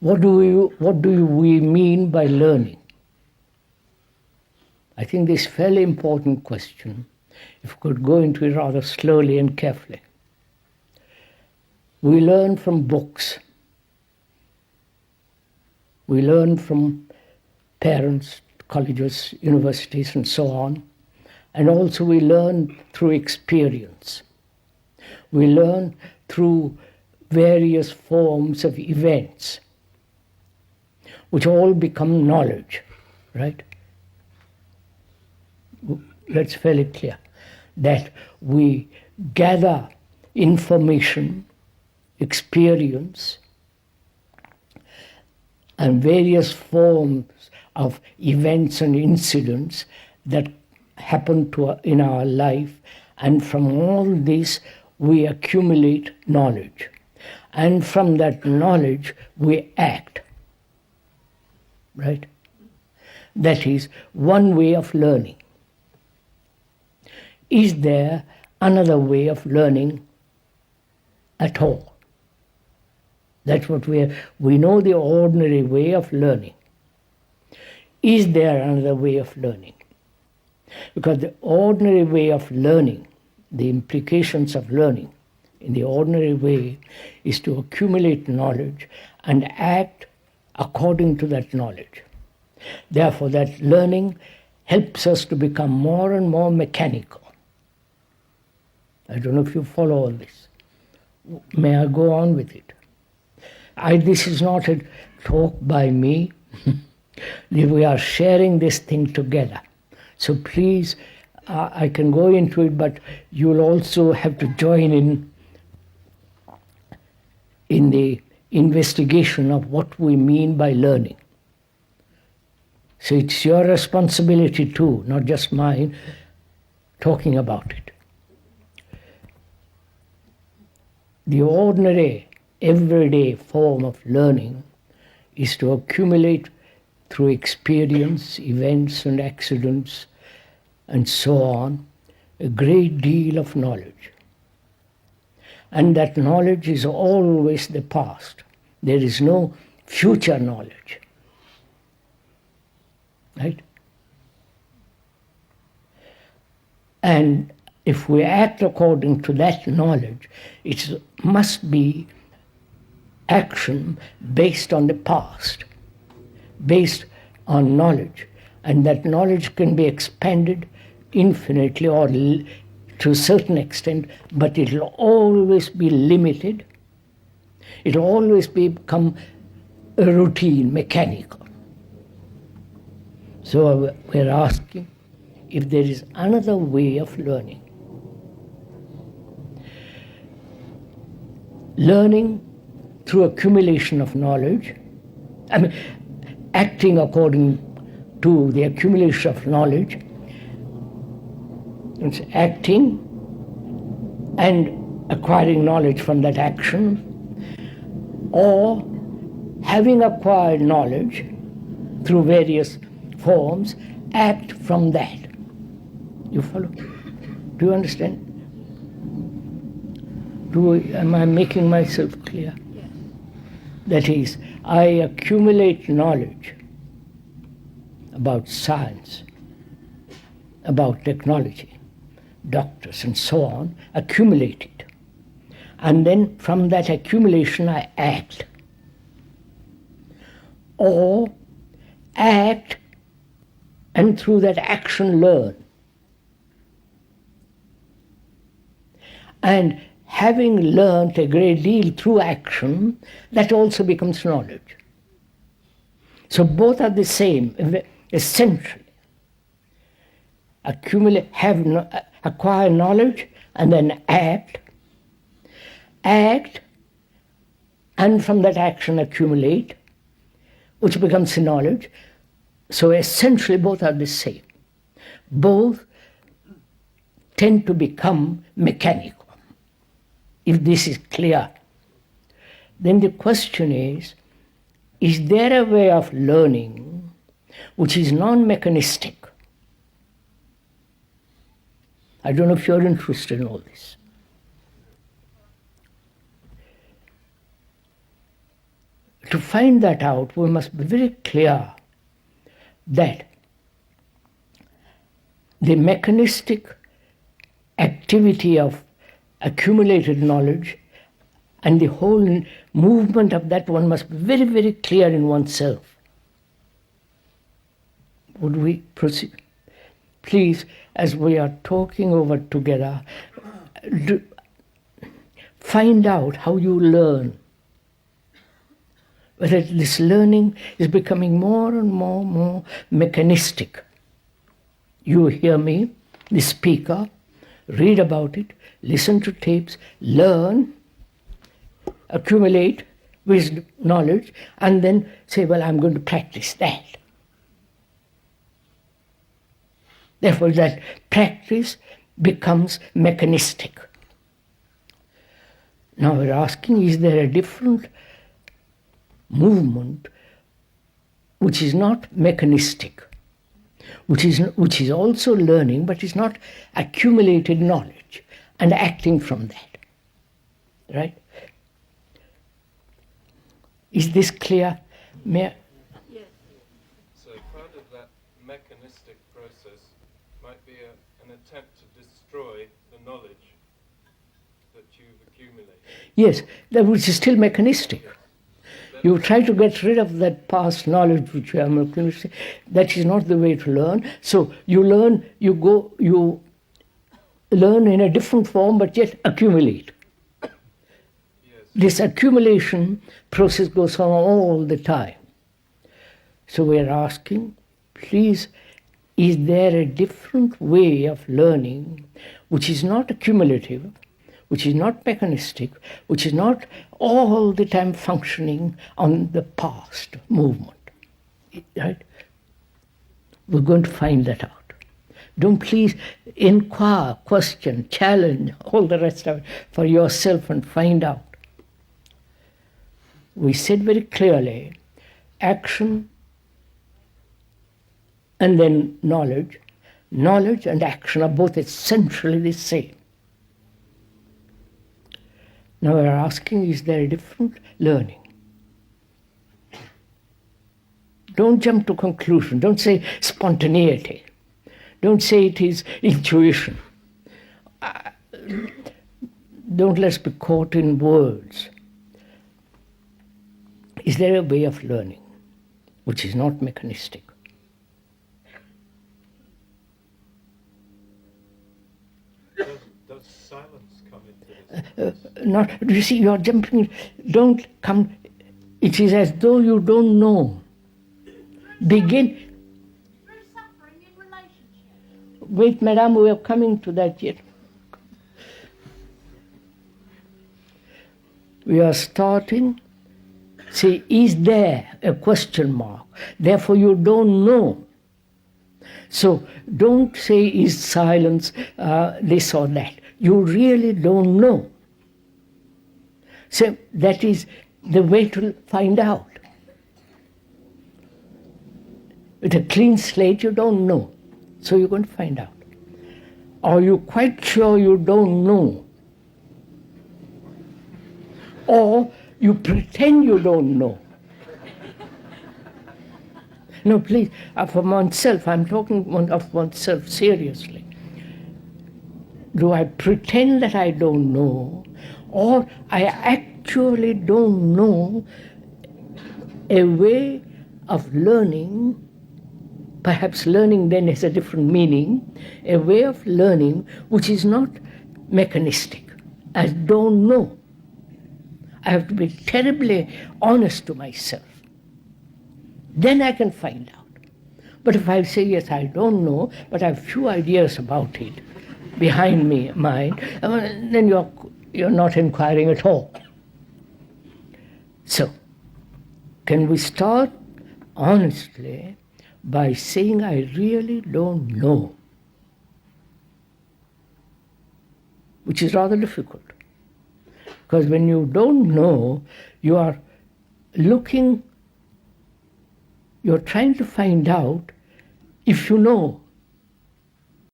what do we mean by learning? I think this is a fairly important question, if we could go into it rather slowly and carefully. We learn from books. We learn from parents, colleges, universities, and so on. And also we learn through experience. We learn through various forms of events, which all become knowledge, right? That's fairly clear, that we gather information, experience, and various forms of events and incidents that happen in our life, and from all this we accumulate knowledge. And from that knowledge we act, right? That is one way of learning. Is there another way of learning at all? That's what we know the ordinary way of learning. Is there another way of learning? Because the ordinary way of learning, the implications of learning in the ordinary way is to accumulate knowledge and act according to that knowledge. Therefore, that learning helps us to become more and more mechanical. I don't know if you follow all this. May I go on with it? This is not a talk by me. We are sharing this thing together. So please, I can go into it, but you'll also have to join in the investigation of what we mean by learning. So it's your responsibility too, not just mine, talking about it. The ordinary, everyday form of learning is to accumulate through experience, events and accidents and so on, a great deal of knowledge. And that knowledge is always the past. There is no future knowledge. Right? And if we act according to that knowledge, it must be action based on the past, based on knowledge. And that knowledge can be expanded infinitely or to a certain extent, but it will always be limited. It will always become a routine, mechanical. So we're asking if there is another way of learning. Learning through accumulation of knowledge, acting according to the accumulation of knowledge, it's acting and acquiring knowledge from that action, or having acquired knowledge through various forms, act from that. You follow? Do you understand? Am I making myself clear? Yes. That is, I accumulate knowledge about science, about technology, doctors and so on, accumulate it. And then from that accumulation I act. Or act and through that action learn. And having learnt a great deal through action, that also becomes knowledge. So both are the same, essentially. Acquire knowledge and then act, and from that action accumulate, which becomes knowledge. So essentially both are the same. Both tend to become mechanical. If this is clear, then the question is there a way of learning which is non-mechanistic? I don't know if you're interested in all this. To find that out, we must be very clear that the mechanistic activity of accumulated knowledge and the whole movement of that one must be very, very clear in oneself. Would we proceed? Please, as we are talking over together, find out how you learn. Whether this learning is becoming more and more mechanistic. You hear me, the speaker, read about it, listen to tapes, learn, accumulate wisdom, knowledge, and then say, well, I'm going to practice that. Therefore, that practice becomes mechanistic. Now we're asking, is there a different movement which is not mechanistic, which is also learning, but is not accumulated knowledge and acting from that? Right? Is this clear? Yes. So part of that mechanistic process might be an attempt to destroy the knowledge that you've accumulated. Yes, that which is still mechanistic. You try to get rid of that past knowledge which you have accumulated. That is not the way to learn. So you learn in a different form, but yet accumulate. Yes. This accumulation process goes on all the time. So we are asking, please, is there a different way of learning which is not accumulative, which is not mechanistic, which is not all the time functioning on the past movement? Right? We're going to find that out. Don't please inquire, question, challenge, all the rest of it for yourself and find out. We said very clearly, action and then knowledge. Knowledge and action are both essentially the same. Now we're asking, is there a different learning? Don't jump to conclusion. Don't say spontaneity. Don't say it is intuition. Don't let's be caught in words. Is there a way of learning which is not mechanistic? Does silence come into this? Not, you see, you're jumping. Don't come. It is as though you don't know. Begin. Through suffering in relationship. Wait, madam, we are coming to that yet. We are starting. Say, is there a question mark? Therefore, you don't know. So don't say, is silence this or that? You really don't know. So that is the way to find out. With a clean slate, you don't know. So you're going to find out. Are you quite sure you don't know? Or you pretend you don't know. No, please, for oneself, I'm talking of oneself seriously. Do I pretend that I don't know, or I actually don't know a way of learning? Perhaps learning then has a different meaning, a way of learning which is not mechanistic. I don't know. I have to be terribly honest to myself. Then I can find out. But if I say, yes, I don't know, but I have few ideas about it behind me, mind, then you're not inquiring at all. So, can we start honestly by saying, I really don't know, which is rather difficult. Because when you don't know, you are looking, you're trying to find out if you know.